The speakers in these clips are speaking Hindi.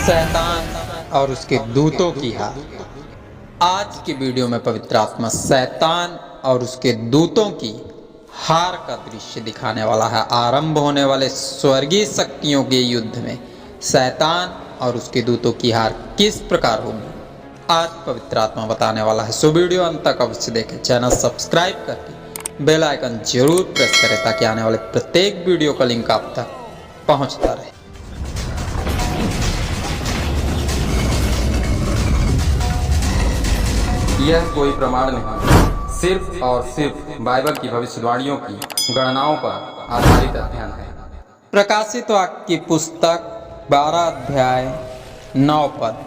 शैतान और उसके दूतों की हार। आज की वीडियो में पवित्र आत्मा शैतान और उसके दूतों की हार का दृश्य दिखाने वाला है। आरंभ होने वाले स्वर्गीय शक्तियों के युद्ध में शैतान और उसके दूतों की हार किस प्रकार होगी, आज पवित्र आत्मा बताने वाला है। सो वीडियो अंत तक अवश्य देखें। चैनल सब्सक्राइब करके बेल आइकन जरूर प्रेस करें ताकि आने वाले प्रत्येक वीडियो का लिंक आप तक पहुंचता रहे। यह कोई प्रमाण नहीं, सिर्फ और सिर्फ बाइबल की भविष्यवाणियों की गणनाओं पर आधारित अध्ययन है। प्रकाशित वाक्य की पुस्तक 12 अध्याय 9 पद।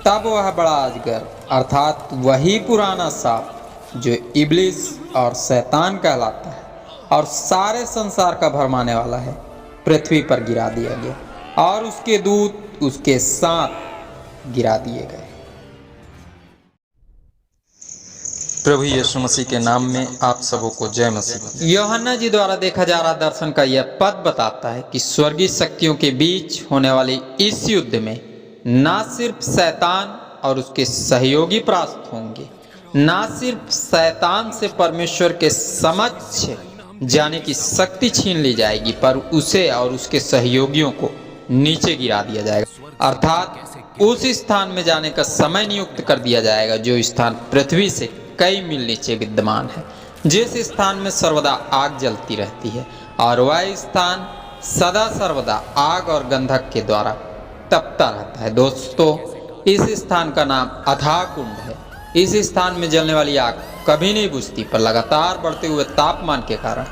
तब वह बड़ा अजगर अर्थात वही पुराना सांप जो इब्लिस और शैतान कहलाता है और सारे संसार का भरमाने वाला है, पृथ्वी पर गिरा दिया गया और उसके दूत उसके साथ गिरा दिए गए। प्रभु यीशु मसीह के नाम में आप सबों को जय मसीह। यूहन्ना जी द्वारा देखा जा रहा दर्शन का यह पद बताता है कि स्वर्गीय शक्तियों के बीच होने वाली इस युद्ध में ना सिर्फ शैतान और उसके सहयोगी परास्त होंगे, ना सिर्फ शैतान से परमेश्वर के समक्ष जाने की शक्ति छीन ली जाएगी, पर उसे और उसके सहयोगियों को नीचे गिरा दिया जाएगा, अर्थात उस स्थान में जाने का समय नियुक्त कर दिया जाएगा जो स्थान पृथ्वी से कई मील नीचे विद्यमान है, जिस स्थान में सर्वदा आग जलती रहती है और वह स्थान सदा सर्वदा आग और गंधक के द्वारा तपता रहता है। दोस्तों, इस स्थान का नाम अथाह कुंड है। इस स्थान में जलने वाली आग कभी नहीं बुझती, पर लगातार बढ़ते हुए तापमान के कारण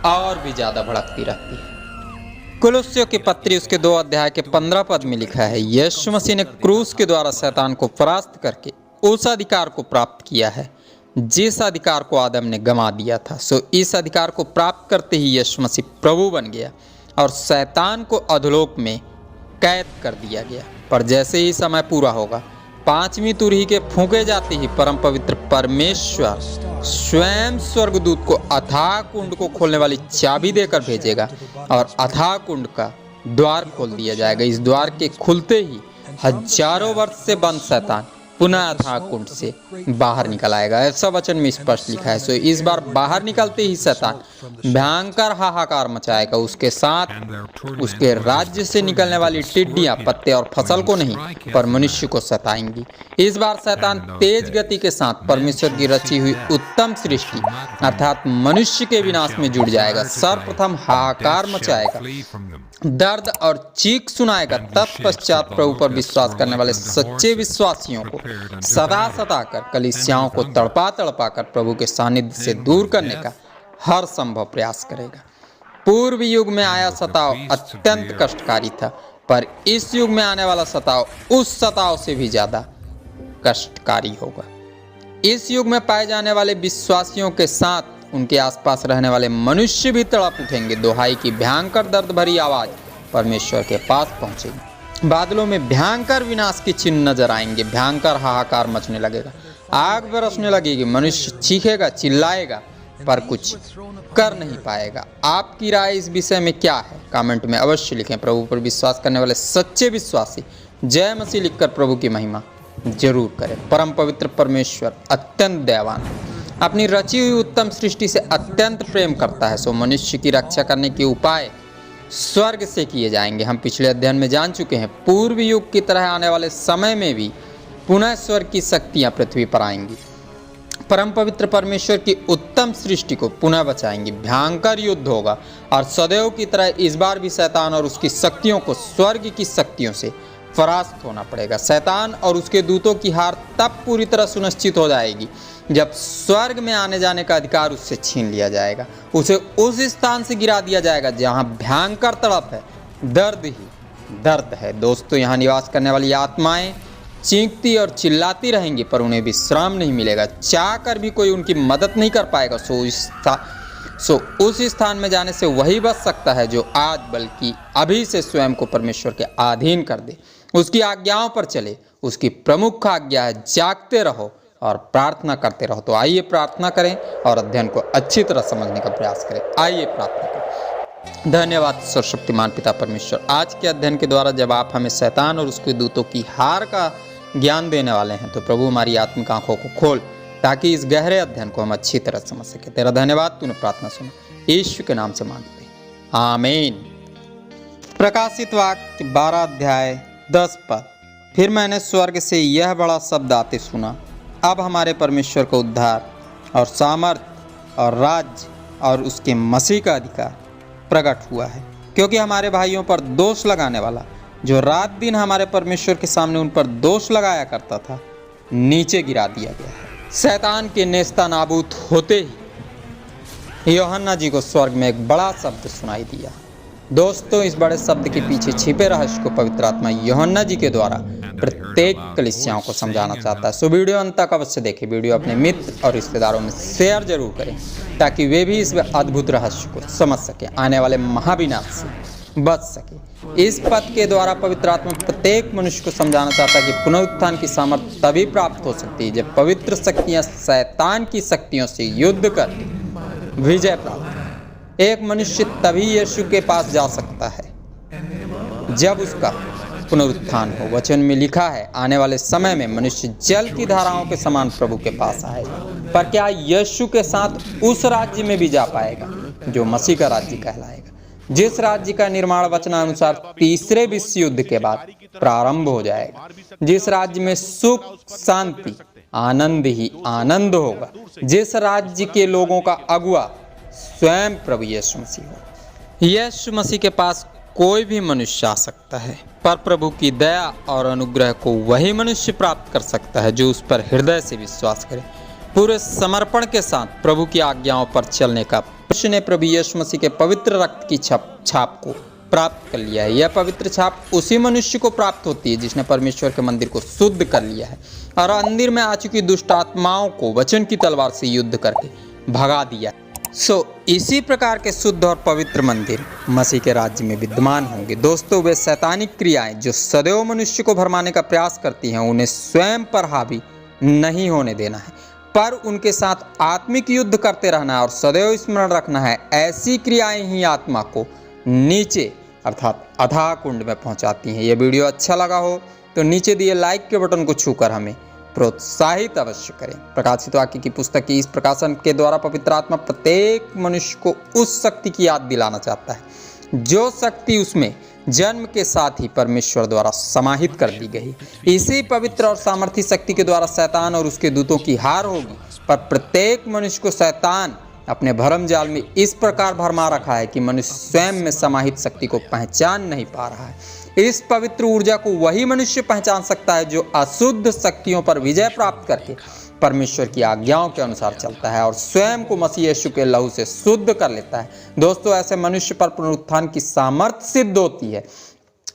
और भी ज्यादा भड़कती रहती है। कुलुस्सियों की पत्री उसके 2 अध्याय के 15 पद में लिखा है, यीशु मसीह ने क्रूस के द्वारा शैतान को परास्त करके उस अधिकार को प्राप्त किया है जिस अधिकार को आदम ने गंवा दिया था। सो इस अधिकार को प्राप्त करते ही यीशु मसीह प्रभु बन गया और शैतान को अधोलोक में कैद कर दिया गया। पर जैसे ही समय पूरा होगा, 5वीं तुरही के फूंके जाते ही परम पवित्र परमेश्वर स्वयं स्वर्गदूत को अथाह कुंड को खोलने वाली चाबी देकर भेजेगा और अथाह कुंड का द्वार खोल दिया जाएगा। इस द्वार के खुलते ही हजारों वर्ष से बंद शैतान पुनः अथाह कुंड से बाहर निकल आएगा। ऐसा वचन में स्पष्ट लिखा है। सो इस बार बाहर निकलते ही शैतान भयंकर हाहाकार मचाएगा। उसके साथ उसके राज्य से निकलने वाली टिड्डियां पत्ते और फसल को नहीं, पर मनुष्य को सताएंगी। इस बार शैतान तेज गति के साथ परमेश्वर की रची हुई उत्तम सृष्टि अर्थात मनुष्य के विनाश में जुड़ जाएगा। सर्वप्रथम हाहाकार मचाएगा, दर्द और चीख सुनाएगा। तत्पश्चात प्रभु पर विश्वास करने वाले सच्चे विश्वासियों को सता कर कलीसियाओं को तड़पा कर प्रभु के सानिध्य से दूर करने का हर संभव प्रयास करेगा। पूर्व युग में आया सताव अत्यंत कष्टकारी था, पर इस युग में आने वाला सताव उस सताव से भी ज्यादा कष्टकारी होगा। इस युग में पाए जाने वाले विश्वासियों के साथ उनके आसपास रहने वाले मनुष्य भी तड़प उठेंगे। दोहाई की भयंकर दर्द भरी आवाज परमेश्वर के पास पहुंचेगी। बादलों में भयंकर विनाश के चिन्ह नजर आएंगे। भयंकर हाहाकार मचने लगेगा, आग बरसने लगेगी। मनुष्य चीखेगा, चिल्लाएगा, पर कुछ कर नहीं पाएगा। आपकी राय इस विषय में क्या है? कमेंट में अवश्य लिखें। प्रभु पर विश्वास करने वाले सच्चे विश्वासी जय मसीह लिखकर प्रभु की महिमा जरूर करें। परम पवित्र परमेश्वर अत्यंत दयावान है, अपनी रची हुई उत्तम सृष्टि से अत्यंत प्रेम करता है। सो मनुष्य की रक्षा करने के उपाय स्वर्ग से किए जाएंगे। हम पिछले अध्ययन में जान चुके हैं, पूर्व युग की तरह आने वाले समय में भी पुनः स्वर्ग की शक्तियां पृथ्वी पर आएंगी, परम पवित्र परमेश्वर की उत्तम सृष्टि को पुनः बचाएंगी। भयंकर युद्ध होगा और सदैव की तरह इस बार भी शैतान और उसकी शक्तियों को स्वर्ग की शक्तियों से परास्त होना पड़ेगा। शैतान और उसके दूतों की हार तब पूरी तरह सुनिश्चित हो जाएगी जब स्वर्ग में आने जाने का अधिकार उससे छीन लिया जाएगा। उसे उस स्थान से गिरा दिया जाएगा जहां भयंकर तड़प है, दर्द ही दर्द है। दोस्तों, यहाँ निवास करने वाली आत्माएं चीखती और चिल्लाती रहेंगी, पर उन्हें विश्राम नहीं मिलेगा। चाह कर भी कोई उनकी मदद नहीं कर पाएगा। सो उस स्थान में जाने से वही बच सकता है जो आज बल्कि अभी से स्वयं को परमेश्वर के अधीन कर दे, उसकी आज्ञाओं पर चले। उसकी प्रमुख आज्ञा है जागते रहो और प्रार्थना करते रहो। तो आइए प्रार्थना करें और अध्ययन को अच्छी तरह समझने का प्रयास करें। आइए प्रार्थना करें। धन्यवाद सर्वशक्तिमान पिता परमेश्वर। आज के अध्ययन के द्वारा जब आप हमें शैतान और उसके दूतों की हार का ज्ञान देने वाले हैं, तो प्रभु हमारी आत्मिक आंखों को खोल, ताकि इस गहरे अध्ययन को हम अच्छी तरह समझ सके। तेरा धन्यवाद, तूने प्रार्थना सुना, यीशु के नाम से मांगते हैं, आमीन। प्रकाशित वाक्य 12 अध्याय 10 पद। फिर मैंने स्वर्ग से यह बड़ा शब्द आते सुना, अब हमारे परमेश्वर का उद्धार और सामर्थ और राज्य और उसके मसीह का अधिकार प्रकट हुआ है, क्योंकि हमारे भाइयों पर दोष लगाने वाला, जो रात दिन हमारे परमेश्वर के सामने उन पर दोष लगाया करता था, नीचे गिरा दिया गया है। शैतान के नेस्ता नाबूद होते ही यूहन्ना जी को स्वर्ग में एक बड़ा शब्द सुनाई दिया। दोस्तों, इस बड़े शब्द के पीछे छिपे रहस्य को पवित्र आत्मा यूहन्ना जी के द्वारा प्रत्येक कलीसियाओं को समझाना चाहता है। सो वीडियो अंत तक अवश्य देखें। वीडियो अपने मित्र और रिश्तेदारों में शेयर जरूर करें, ताकि वे भी इस अद्भुत रहस्य को समझ सके, आने वाले महाविनाश से बच सके। इस पद के द्वारा पवित्र आत्मा प्रत्येक मनुष्य को समझाना चाहता है कि पुनरुत्थान की सामर्थ्य तभी प्राप्त हो सकती है जब पवित्र शक्तियां शैतान की शक्तियों से युद्ध करके विजय प्राप्त। एक मनुष्य तभी यीशु के पास जा सकता है जब उसका पुनरुत्थान हो। वचन में लिखा है, आने वाले समय में मनुष्य जल की धाराओं के समान प्रभु के पास आएगा। पर क्या यीशु के साथ उस राज्य में भी जा पाएगा जो मसीह का राज्य कहलाएगा, जिस राज्य का निर्माण वचनानुसार तीसरे विश्व युद्ध के बाद प्रारंभ हो जाएगा, जिस राज्य में सुख शांति आनंद ही आनंद होगा, जिस राज्य के लोगों का अगुआ स्वयं प्रभु यीशु मसीह हो। यीशु मसीह के पास कोई भी मनुष्य आ सकता है, पर प्रभु की दया और अनुग्रह को वही मनुष्य प्राप्त कर सकता है जो उस पर हृदय से विश्वास करे, पूरे समर्पण के साथ प्रभु की आज्ञाओं पर चलने का। मनुष्य ने प्रभु यीशु मसीह के पवित्र रक्त की छाप को प्राप्त कर लिया है। यह पवित्र छाप उसी मनुष्य को प्राप्त होती है जिसने परमेश्वर के मंदिर को शुद्ध कर लिया है और मंदिर में आ चुकी दुष्ट आत्माओं को वचन की तलवार से युद्ध करके भगा दिया। इसी प्रकार के शुद्ध और पवित्र मंदिर मसीह के राज्य में विद्यमान होंगे। दोस्तों, वे शैतानिक क्रियाएं जो सदैव मनुष्य को भरमाने का प्रयास करती हैं, उन्हें स्वयं पर हावी नहीं होने देना है, पर उनके साथ आत्मिक युद्ध करते रहना है और सदैव स्मरण रखना है। ऐसी क्रियाएं ही आत्मा को नीचे अर्थात अथाह कुंड में पहुंचाती हैं। यह वीडियो अच्छा लगा हो तो नीचे दिए लाइक के बटन को छूकर हमें प्रोत्साहित अवश्य करें। प्रकाशित वाक्य की पुस्तक की इस प्रकाशन के द्वारा पवित्र आत्मा प्रत्येक मनुष्य को उस शक्ति की याद दिलाना चाहता है जो शक्ति उसमें जन्म के साथ ही परमेश्वर द्वारा समाहित कर दी गई। इसी पवित्र और सामर्थी शक्ति के द्वारा शैतान और उसके दूतों की हार होगी, पर प्रत्येक मनुष्य को शैतान अपने भरम जाल में इस प्रकार भरमा रखा है कि मनुष्य स्वयं में समाहित शक्ति को पहचान नहीं पा रहा है। इस पवित्र ऊर्जा को वही मनुष्य पहचान सकता है जो अशुद्ध शक्तियों पर विजय प्राप्त करके परमेश्वर की आज्ञाओं के अनुसार चलता है और स्वयं को मसीह यीशु के लहू से शुद्ध कर लेता है। दोस्तों, ऐसे मनुष्य पर पुनरुत्थान की सामर्थ्य सिद्ध होती है।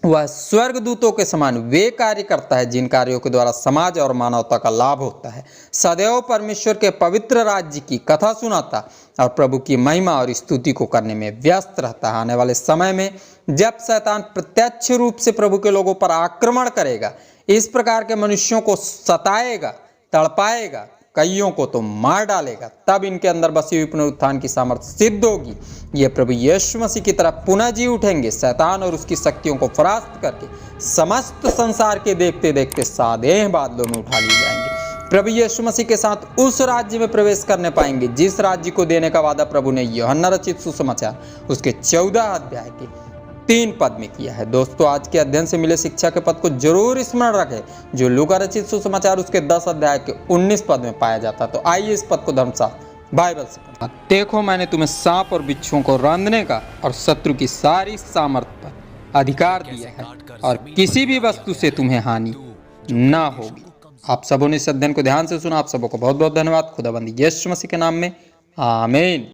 वह स्वर्गदूतों के समान वे कार्य करता है जिन कार्यों के द्वारा समाज और मानवता का लाभ होता है। सदैव परमेश्वर के पवित्र राज्य की कथा सुनाता और प्रभु की महिमा और स्तुति को करने में व्यस्त रहता है। आने वाले समय में जब शैतान प्रत्यक्ष रूप से प्रभु के लोगों पर आक्रमण करेगा, इस प्रकार के मनुष्यों को सताएगा, तड़पाएगा, कईयों को तो मार डालेगा, तब इनके अंदर बसी हुई पुनरुत्थान की सामर्थ्य सिद्ध होगी। ये प्रभु यीशु मसीह की तरफ पुनः जी उठेंगे, शैतान और उसकी शक्तियों को परास्त करके समस्त संसार के देखते देखते सादेह बादलों में उठा लिए जाएंगे। प्रभु यीशु मसीह के साथ उस राज्य में प्रवेश करने पाएंगे जिस राज्य को देने का वादा प्रभु ने यूहन्ना रचित सुसमाचार उसके 14 अध्याय के 3 पद में किया है। दोस्तों, आज के अध्ययन से मिले शिक्षा के पद को जरूर स्मरण रखें जो लूका रचित सुसमाचार उसके 10 अध्याय के 19 पद में पाया जाता। तो आइए इस पद को धर्मशास्त्र बाइबल से पढ़ें। देखो, मैंने तुम्हें सांप और बिच्छुओं को रंधने का और शत्रु की सारी सामर्थ्य पर अधिकार दिया है और किसी भी वस्तु से तुम्हें हानि ना होगी। आप सबों ने इस अध्ययन को ध्यान से सुना। आप सबों को बहुत बहुत धन्यवाद। खुदाबंद यीशु मसीह के नाम में आमीन।